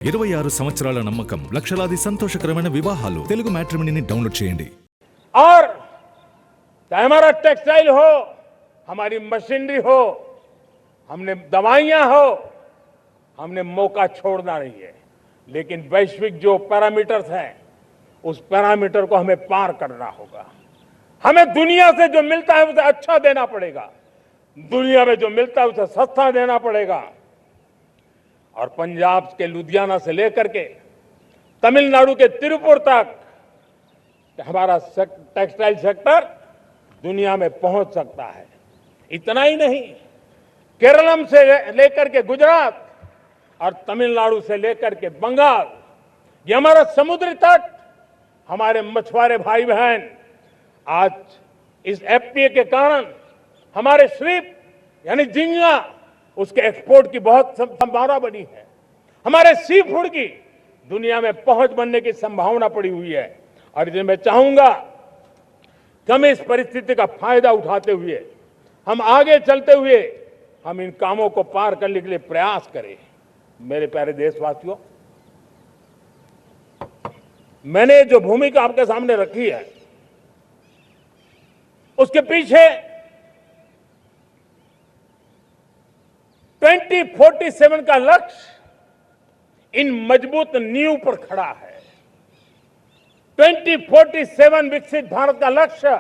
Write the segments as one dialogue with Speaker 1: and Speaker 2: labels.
Speaker 1: 26 సంవత్సరాల నమ్మకం లక్షలాది సంతోషకరమైన వివాహాలు తెలుగు మ్యాట్రిమోనీని డౌన్లోడ్ చేయండి।
Speaker 2: और चाहे हमारा टेक्सटाइल हो, हमारी मशीनरी हो, हमने दवाइयां हो, हमने मौका छोड़ना नहीं है। लेकिन वैश्विक जो पैरामीटर्स हैं उस पैरामीटर को हमें पार करना होगा। हमें दुनिया से जो मिलता है उसे अच्छा देना पड़ेगा, दुनिया में जो मिलता है उसे सस्ता देना पड़ेगा। और पंजाब के लुधियाना से लेकर के तमिलनाडु के तिरुपुर तक हमारा टेक्सटाइल सेक्टर दुनिया में पहुंच सकता है। इतना ही नहीं, केरलम से लेकर के गुजरात और तमिलनाडु से लेकर के बंगाल, ये हमारा समुद्री तट, हमारे मछुआरे भाई बहन आज इस एफटीए के कारण हमारे श्रिप यानी झींगा उसके एक्सपोर्ट की बहुत संभावना बनी है। हमारे सी फूड की दुनिया में पहुंच बनने की संभावना पड़ी हुई है। और इसलिए मैं चाहूंगा कि हम इस परिस्थिति का फायदा उठाते हुए, हम आगे चलते हुए हम इन कामों को पार करने के लिए प्रयास करें। मेरे प्यारे देशवासियों, मैंने जो भूमिका आपके सामने रखी है उसके पीछे 2047 का लक्ष्य इन मजबूत नींव पर खड़ा है। 2047 विकसित भारत का लक्ष्य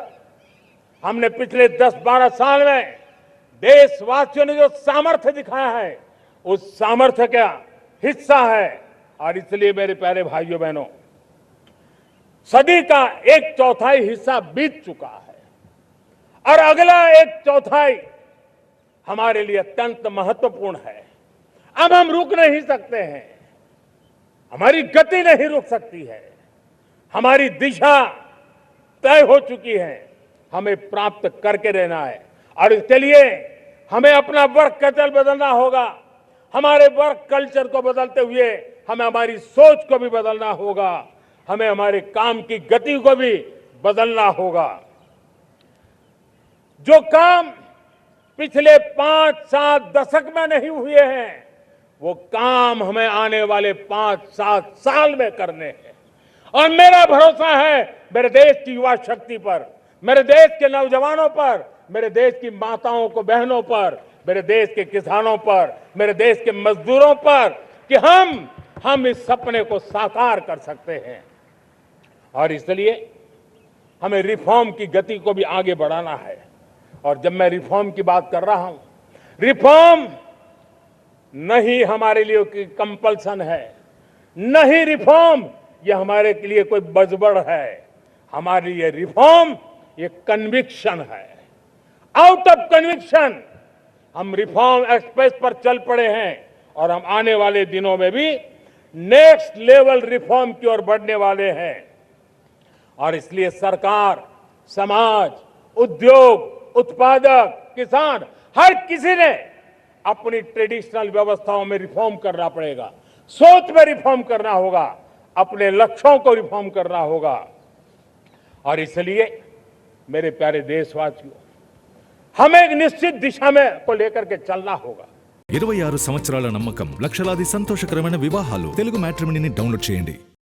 Speaker 2: हमने पिछले 10-12 साल में देशवासियों ने जो सामर्थ्य दिखाया है उस सामर्थ्य का हिस्सा है। और इसलिए मेरे प्यारे भाइयों बहनों, सदी का 1/4 हिस्सा बीत चुका है और अगला 1/4 हमारे लिए अत्यंत महत्वपूर्ण है। अब हम रुक नहीं सकते हैं, हमारी गति नहीं रुक सकती है, हमारी दिशा तय हो चुकी है, हमें प्राप्त करके रहना है। और इसके लिए हमें अपना वर्क कल्चर बदलना होगा। हमारे वर्क कल्चर को बदलते हुए हमें हमारी सोच को भी बदलना होगा, हमें हमारे काम की गति को भी बदलना होगा। जो काम पिछले 5-7 दशक में नहीं हुए हैं वो काम हमें आने वाले 5-7 साल में करने हैं। और मेरा भरोसा है मेरे देश की युवा शक्ति पर, मेरे देश के नौजवानों पर, मेरे देश की माताओं को बहनों पर, मेरे देश के किसानों पर, मेरे देश के मजदूरों पर कि हम इस सपने को साकार कर सकते हैं। और इसलिए हमें रिफॉर्म की गति को भी आगे बढ़ाना है। और जब मैं रिफॉर्म की बात कर रहा हूं, रिफॉर्म नहीं हमारे लिए कोई कंपल्सन है, नहीं रिफॉर्म ये हमारे के लिए कोई बजबड़ है। हमारे लिए रिफॉर्म ये कन्विक्शन है। आउट ऑफ कन्विक्शन हम रिफॉर्म एक्सप्रेस पर चल पड़े हैं और हम आने वाले दिनों में भी नेक्स्ट लेवल रिफॉर्म की ओर बढ़ने वाले हैं। और इसलिए सरकार, समाज, उद्योग, उत्पादक, किसान, हर किसी ने अपनी ट्रेडिशनल व्यवस्थाओं में रिफॉर्म करना पड़ेगा, सोच में रिफॉर्म करना होगा, अपने लक्ष्यों को रिफॉर्म करना होगा। और इसलिए मेरे प्यारे देशवासियों, हमें एक निश्चित दिशा में को लेकर के चलना होगा।
Speaker 1: 26 సంవత్సరాల నమ్మకం లక్షలాది సంతోషకరమైన వివాహాలు తెలుగు మ్యాట్రిమోనీని డౌన్లోడ్ చేయండి।